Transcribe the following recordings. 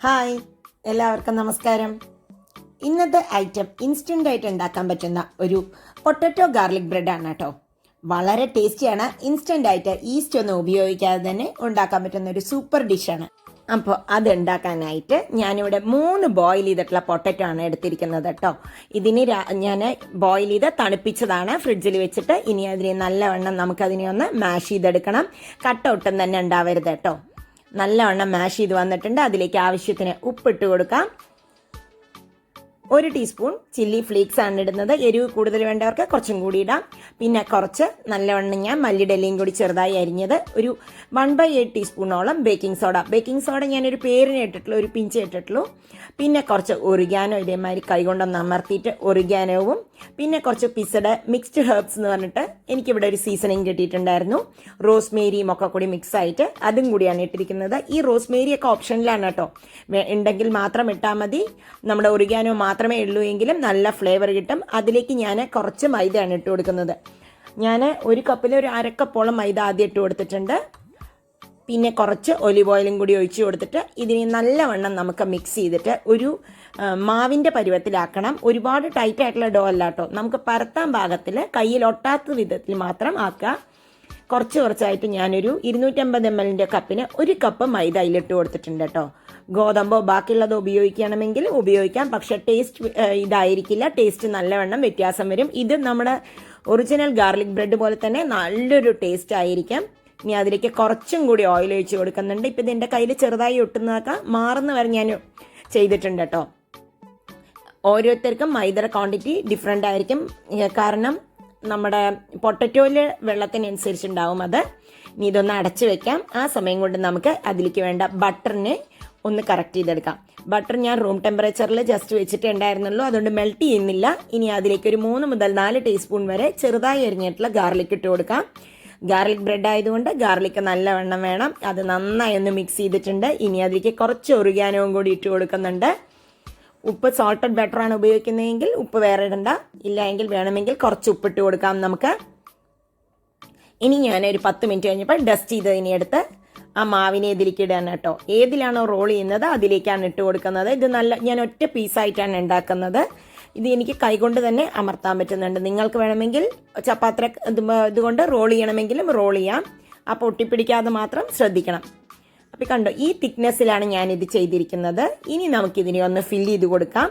Hi, എല്ലാവർക്കും നമസ്കാരം. ഇന്നത്തെ ഐറ്റം ഇൻസ്റ്റൻ്റ് ആയിട്ട് ഉണ്ടാക്കാൻ പറ്റുന്ന ഒരു പൊട്ടറ്റോ ഗാർലിക് ബ്രെഡാണ് കേട്ടോ. വളരെ ടേസ്റ്റിയാണ്. ഇൻസ്റ്റൻ്റ് ആയിട്ട് ഈസ്റ്റ് ഒന്നും ഉപയോഗിക്കാതെ തന്നെ ഉണ്ടാക്കാൻ പറ്റുന്ന ഒരു സൂപ്പർ ഡിഷാണ്. അപ്പോൾ അത് ഉണ്ടാക്കാനായിട്ട് ഞാനിവിടെ 3 ബോയിൽ ചെയ്തിട്ടുള്ള പൊട്ടറ്റോ ആണ് എടുത്തിരിക്കുന്നത് കേട്ടോ. ഇതിന് ഞാൻ ബോയിൽ ചെയ്ത് തണുപ്പിച്ചതാണ് ഫ്രിഡ്ജിൽ വെച്ചിട്ട്. ഇനി അതിനെ നല്ലവണ്ണം നമുക്കതിനെ ഒന്ന് മാഷ് ചെയ്തെടുക്കണം. കട്ട ഒട്ടും തന്നെ ഉണ്ടാവരുത് കേട്ടോ. നല്ലവണ്ണം മാഷ് ചെയ്ത് വന്നിട്ടുണ്ട്. അതിലേക്ക് ആവശ്യത്തിന് ഉപ്പിട്ട് കൊടുക്കാം. 1 ടീസ്പൂൺ ചില്ലി ഫ്ലേക്സ് ആണ് ഇടുന്നത്. എരിവ് കൂടുതൽ വേണ്ടവർക്ക് കുറച്ചും കൂടി ഇടാം. പിന്നെ കുറച്ച് നല്ലവണ്ണം ഞാൻ മല്ലിടലയും കൂടി ചെറുതായി അരിഞ്ഞത്. ഒരു 1/8 ടീസ്പൂണോളം ബേക്കിംഗ് സോഡ ഞാനൊരു പേരിന് ഇട്ടിട്ടുള്ളൂ, ഒരു പിഞ്ച് ഇട്ടിട്ടുള്ളൂ. പിന്നെ കുറച്ച് ഒറിഗാനോ, ഇതേമാതിരി കൈകൊണ്ടൊന്ന് അമർത്തിയിട്ട് ഒറിഗാനോവും, പിന്നെ കുറച്ച് പിസഡ് മിക്സ്ഡ് ഹെർബ്സ് എന്ന് പറഞ്ഞിട്ട് എനിക്കിവിടെ ഒരു സീസണിങ് കിട്ടിയിട്ടുണ്ടായിരുന്നു. റോസ്മേരിയും ഒക്കെ കൂടി മിക്സ് ആയിട്ട് അതും കൂടിയാണ് ഇട്ടിരിക്കുന്നത്. ഈ റോസ്മേരി ഒക്കെ ഓപ്ഷനിലാണ് കേട്ടോ. ഉണ്ടെങ്കിൽ മാത്രം ഇട്ടാൽ മതി. നമ്മുടെ ഒറിഗാനോ മാത്രമേ ഉള്ളൂ എങ്കിലും നല്ല ഫ്ലേവർ കിട്ടും. അതിലേക്ക് ഞാൻ കുറച്ച് മൈദയാണ് ഇട്ട് കൊടുക്കുന്നത്. ഞാൻ ഒരു കപ്പിൽ ഒരു 1/2 കപ്പോളം മൈദ ആദ്യം ഇട്ട് കൊടുത്തിട്ടുണ്ട്. പിന്നെ കുറച്ച് ഒലിവ് ഓയിലും കൂടി ഒഴിച്ച് കൊടുത്തിട്ട് ഇതിനെ നല്ലവണ്ണം നമുക്ക് മിക്സ് ചെയ്തിട്ട് ഒരു മാവിൻ്റെ പരുവത്തിലാക്കണം. ഒരുപാട് ടൈറ്റ് ആയിട്ടുള്ള ഡോ അല്ല കേട്ടോ. നമുക്ക് പരത്താൻ പാകത്തിൽ കയ്യിൽ ഒട്ടാത്ത വിധത്തിൽ മാത്രം ആക്കുക. കുറച്ചായിട്ട് ഞാനൊരു 250 ml കപ്പിന് 1 കപ്പ് മൈദ അതിലിട്ട് കൊടുത്തിട്ടുണ്ട് കേട്ടോ. ഗോതമ്പോ ബാക്കിയുള്ളത് ഉപയോഗിക്കണമെങ്കിൽ ഉപയോഗിക്കാം. പക്ഷെ ടേസ്റ്റ് ഇതായിരിക്കില്ല. ടേസ്റ്റ് നല്ലവണ്ണം വ്യത്യാസം വരും. ഇത് നമ്മുടെ ഒറിജിനൽ ഗാർലിക് ബ്രെഡ് പോലെ തന്നെ നല്ലൊരു ടേസ്റ്റ് ആയിരിക്കും. ഇനി അതിലേക്ക് കുറച്ചും കൂടി ഓയിൽ ഒഴിച്ച് കൊടുക്കുന്നുണ്ട്. ഇപ്പം ഇതിൻ്റെ കയ്യിൽ ചെറുതായി ഒട്ടുന്നതൊക്കെ മാറുന്ന വരെ ഞാൻ ചെയ്തിട്ടുണ്ട് കേട്ടോ. ഓരോരുത്തർക്കും മൈദയുടെ ക്വാണ്ടിറ്റി ഡിഫറെൻ്റ് ആയിരിക്കും. കാരണം നമ്മുടെ പൊട്ടറ്റോയിൽ വെള്ളത്തിനനുസരിച്ചുണ്ടാവും അത്. ഇനി ഇതൊന്ന് അടച്ചു വെക്കാം. ആ സമയം കൊണ്ട് നമുക്ക് അതിലേക്ക് വേണ്ട ബട്ടറിനെ ഒന്ന് കറക്റ്റ് ചെയ്തെടുക്കാം. ബട്ടർ ഞാൻ റൂം ടെമ്പറേച്ചറിൽ ജസ്റ്റ് വെച്ചിട്ട് ഉണ്ടായിരുന്നുള്ളൂ, അതുകൊണ്ട് മെൽറ്റ് ചെയ്യുന്നില്ല. ഇനി അതിലേക്ക് ഒരു 3 മുതൽ 4 ടീസ്പൂൺ വരെ ചെറുതായി അരിഞ്ഞിട്ടുള്ള ഗാർലിക് ഇട്ട് കൊടുക്കാം. ഗാർലിക് ബ്രെഡ് ആയതുകൊണ്ട് ഗാർലിക് നല്ലവണ്ണം വേണം. അത് നന്നായി ഒന്ന് മിക്സ് ചെയ്തിട്ടുണ്ട്. ഇനി അതിലേക്ക് കുറച്ച് ഒറിഗാനോവും കൂടി ഇട്ട് കൊടുക്കുന്നുണ്ട്. ഉപ്പ് സോൾട്ടഡ് ബട്ടറാണ് ഉപയോഗിക്കുന്നതെങ്കിൽ ഉപ്പ് വേറെ ഇടണ്ട. ഇല്ല എങ്കിൽ വേണമെങ്കിൽ കുറച്ച് ഉപ്പിട്ട് കൊടുക്കാം നമുക്ക്. ഇനി ഞാൻ ഒരു 10 മിനിറ്റ് കഴിഞ്ഞപ്പോൾ ഡസ്റ്റ് ചെയ്തതിനെ എടുത്ത് ആ മാവിനെ ഇതിലേക്ക് ഇടാൻ കേട്ടോ. ഏതിലാണോ റോൾ ചെയ്യുന്നത് അതിലേക്കാണ് ഇട്ട് കൊടുക്കുന്നത്. ഇത് ഞാൻ ഒറ്റ പീസായിട്ടാണ് ഉണ്ടാക്കുന്നത്. ഇത് എനിക്ക് കൈകൊണ്ട് തന്നെ അമർത്താൻ പറ്റുന്നുണ്ട്. നിങ്ങൾക്ക് വേണമെങ്കിൽ ചപ്പാത്തി ഇതുകൊണ്ട് റോൾ ചെയ്യണമെങ്കിലും റോൾ ചെയ്യാം. അപ്പോൾ ഒട്ടിപ്പിടിക്കാതെ മാത്രം ശ്രദ്ധിക്കണം. അപ്പോൾ കണ്ടോ, ഈ തിക്നെസ്സിലാണ് ഞാനിത് ചെയ്തിരിക്കുന്നത്. ഇനി നമുക്കിതിനെ ഒന്ന് ഫില്ല് ചെയ്ത് കൊടുക്കാം.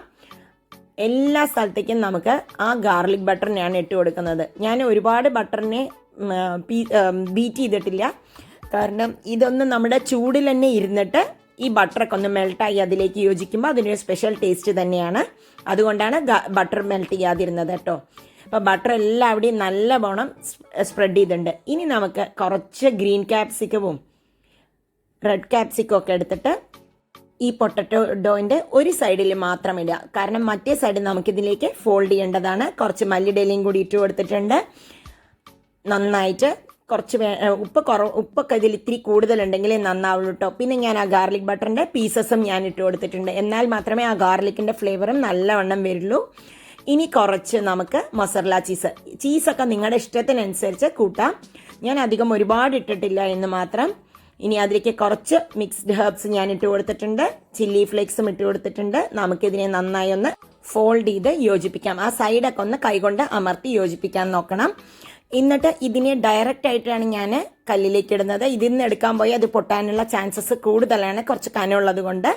എല്ലാ സ്ഥലത്തേക്കും നമുക്ക് ആ ഗാർലിക് ബട്ടറിനെയാണ് ഇട്ട് കൊടുക്കുന്നത്. ഞാൻ ഒരുപാട് ബട്ടറിനെ ബീറ്റ് ചെയ്തിട്ടില്ല. കാരണം ഇതൊന്ന് നമ്മുടെ ചൂടിൽ തന്നെ ഇരുന്നിട്ട് ഈ ബട്ടറൊക്കെ ഒന്ന് മെൽട്ടായി അതിലേക്ക് യോജിക്കുമ്പോൾ അതിനൊരു സ്പെഷ്യൽ ടേസ്റ്റ് തന്നെയാണ്. അതുകൊണ്ടാണ് ബട്ടർ മെൽറ്റ് ചെയ്യാതിരുന്നത് കേട്ടോ. അപ്പോൾ ബട്ടർ എല്ലാവിടെയും നല്ലവണ്ണം സ്പ്രെഡ് ചെയ്തിട്ടുണ്ട്. ഇനി നമുക്ക് കുറച്ച് ഗ്രീൻ ക്യാപ്സിക്കവും റെഡ് ക്യാപ്സിക്കം ഒക്കെ എടുത്തിട്ട് ഈ പൊട്ടറ്റോ ഡോയിൻ്റെ ഒരു സൈഡിൽ മാത്രം ഇടുക. കാരണം മറ്റേ സൈഡിൽ നമുക്കിതിലേക്ക് ഫോൾഡ് ചെയ്യേണ്ടതാണ്. കുറച്ച് മല്ലിടയിലയും കൂടി ഇട്ട് കൊടുത്തിട്ടുണ്ട്. നന്നായിട്ട് കുറച്ച് ഉപ്പൊക്കെ ഇതിൽ ഇത്തിരി കൂടുതലുണ്ടെങ്കിൽ നന്നാവുള്ളൂ കേട്ടോ. പിന്നെ ഞാൻ ആ ഗാർലിക് ബട്ടറിൻ്റെ പീസസും ഞാൻ ഇട്ട് കൊടുത്തിട്ടുണ്ട്. എന്നാൽ മാത്രമേ ആ ഗാർലിക്കിൻ്റെ ഫ്ലേവറും നല്ലവണ്ണം വരുള്ളൂ. ഇനി കുറച്ച് നമുക്ക് മൊസറല്ല ചീസൊക്കെ നിങ്ങളുടെ ഇഷ്ടത്തിനനുസരിച്ച് കൂട്ടാം. ഞാൻ അധികം ഒരുപാട് ഇട്ടിട്ടില്ല എന്ന് മാത്രം. ഇനി അതിലേക്ക് കുറച്ച് മിക്സ്ഡ് ഹെർബ്സ് ഞാൻ ഇട്ട് കൊടുത്തിട്ടുണ്ട്. ചില്ലി ഫ്ലേക്സും ഇട്ട് കൊടുത്തിട്ടുണ്ട്. നമുക്കിതിനെ നന്നായി ഒന്ന് ഫോൾഡ് ചെയ്ത് യോജിപ്പിക്കാം. ആ സൈഡൊക്കെ ഒന്ന് കൈകൊണ്ട് അമർത്തി യോജിപ്പിക്കാൻ നോക്കണം. എന്നിട്ട് ഇതിനെ ഡയറക്റ്റ് ആയിട്ടാണ് ഞാൻ കല്ലിലേക്ക് ഇടുന്നത്. ഇതിൽ നിന്ന് എടുക്കാൻ പോയി അത് പൊട്ടാനുള്ള ചാൻസസ് കൂടുതലാണ്, കുറച്ച് കനമുള്ളത് കൊണ്ട്.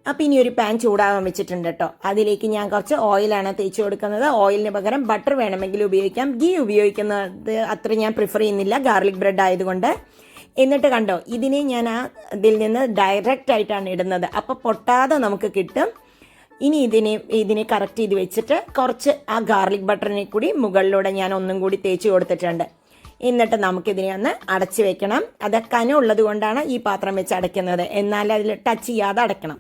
അപ്പം ഇനി ഒരു പാൻ ചൂടാകാൻ വെച്ചിട്ടുണ്ട് കേട്ടോ. അതിലേക്ക് ഞാൻ കുറച്ച് ഓയിലാണ് തേച്ച് കൊടുക്കുന്നത്. ഓയിലിന് പകരം ബട്ടർ വേണമെങ്കിൽ ഉപയോഗിക്കാം. ഗീ ഉപയോഗിക്കുന്നത് അത്ര ഞാൻ പ്രിഫർ ചെയ്യുന്നില്ല ഗാർലിക് ബ്രെഡ് ആയതുകൊണ്ട്. എന്നിട്ട് കണ്ടോ, ഇതിനെ ഞാൻ ഇതിൽ നിന്ന് ഡയറക്റ്റ് ആയിട്ടാണ് ഇടുന്നത്. അപ്പോൾ പൊട്ടാതെ നമുക്ക് കിട്ടും. ഇനി ഇതിനെ കറക്റ്റ് ചെയ്ത് വെച്ചിട്ട് കുറച്ച് ആ ഗാർലിക് ബട്ടറിനെ കൂടി മുകളിലൂടെ ഞാൻ ഒന്നും കൂടി തേച്ച് കൊടുത്തിട്ടുണ്ട്. എന്നിട്ട് നമുക്കിതിനെ ഒന്ന് അടച്ച് വെക്കണം. അത് കനമുള്ളത് കൊണ്ടാണ് ഈ പാത്രം വെച്ച് അടയ്ക്കുന്നത്. എന്നാൽ അതിൽ ടച്ച് ചെയ്യാതെ അടയ്ക്കണം.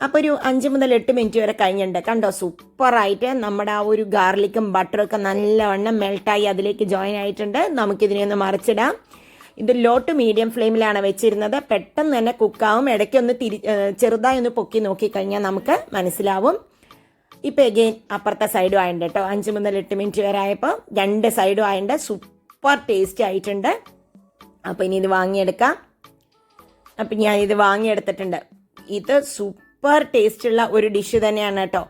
അപ്പോൾ ഒരു 5 മുതൽ 8 മിനിറ്റ് വരെ കഴിഞ്ഞിട്ടുണ്ട്. കണ്ടോ, സൂപ്പറായിട്ട് നമ്മുടെ ആ ഒരു ഗാർലിക്കും ബട്ടറും ഒക്കെ നല്ലവണ്ണം മെൽട്ടായി അതിലേക്ക് ജോയിൻ ആയിട്ടുണ്ട്. നമുക്കിതിനെ ഒന്ന് മറിച്ചിടാം. ഇത് ലോ ടു മീഡിയം ഫ്ലെയിമിലാണ് വെച്ചിരുന്നത്. പെട്ടെന്ന് തന്നെ കുക്കാവും. ഇടയ്ക്കൊന്ന് ചെറുതായി ഒന്ന് പൊക്കി നോക്കിക്കഴിഞ്ഞാൽ നമുക്ക് മനസ്സിലാവും. ഇപ്പോൾ എഗെയിൻ അപ്പുറത്തെ സൈഡും ആയിട്ടുണ്ട് കേട്ടോ. 5 മുതൽ 8 മിനിറ്റ് വരെ ആയപ്പോൾ 2 സൈഡും ആയിട്ടുണ്ട്. സൂപ്പർ ടേസ്റ്റ് ആയിട്ടുണ്ട്. അപ്പോൾ ഇനി ഇത് വാങ്ങിയെടുക്കാം. അപ്പം ഞാനിത് വാങ്ങിയെടുത്തിട്ടുണ്ട്. ഇത് സൂപ്പർ ടേസ്റ്റുള്ള ഒരു ഡിഷ് തന്നെയാണ് കേട്ടോ.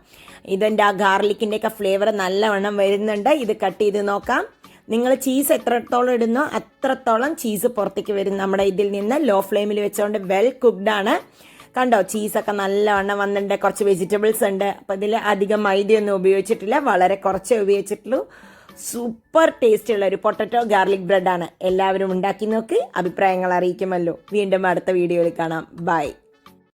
ഇതിൻ്റെ ആ ഗാർലിക്കിൻ്റെ ഒക്കെ ഫ്ലേവർ നല്ലവണ്ണം വരുന്നുണ്ട്. ഇത് കട്ട് ചെയ്ത് നോക്കാം. നിങ്ങൾ ചീസ് എത്രത്തോളം ഇടുന്നോ അത്രത്തോളം ചീസ് പുറത്തേക്ക് വരും നമ്മുടെ ഇതിൽ നിന്ന്. ലോ ഫ്ലെയിമിൽ വെച്ചുകൊണ്ട് വെൽ കുക്ക്ഡ് ആണ്. കണ്ടോ, ചീസൊക്കെ നല്ലവണ്ണം വന്നിട്ടുണ്ട്. കുറച്ച് വെജിറ്റബിൾസ് ഉണ്ട്. അപ്പോൾ ഇതിൽ അധികം മൈദയൊന്നും ഉപയോഗിച്ചിട്ടില്ല, വളരെ കുറച്ചേ ഉപയോഗിച്ചിട്ടുള്ളൂ. സൂപ്പർ ടേസ്റ്റ് ഉള്ള ഒരു പൊട്ടറ്റോ ഗാർലിക് ബ്രെഡാണ്. എല്ലാവരും ഉണ്ടാക്കി നോക്കി അഭിപ്രായങ്ങൾ അറിയിക്കുമല്ലോ. വീണ്ടും അടുത്ത വീഡിയോയിൽ കാണാം. ബൈ.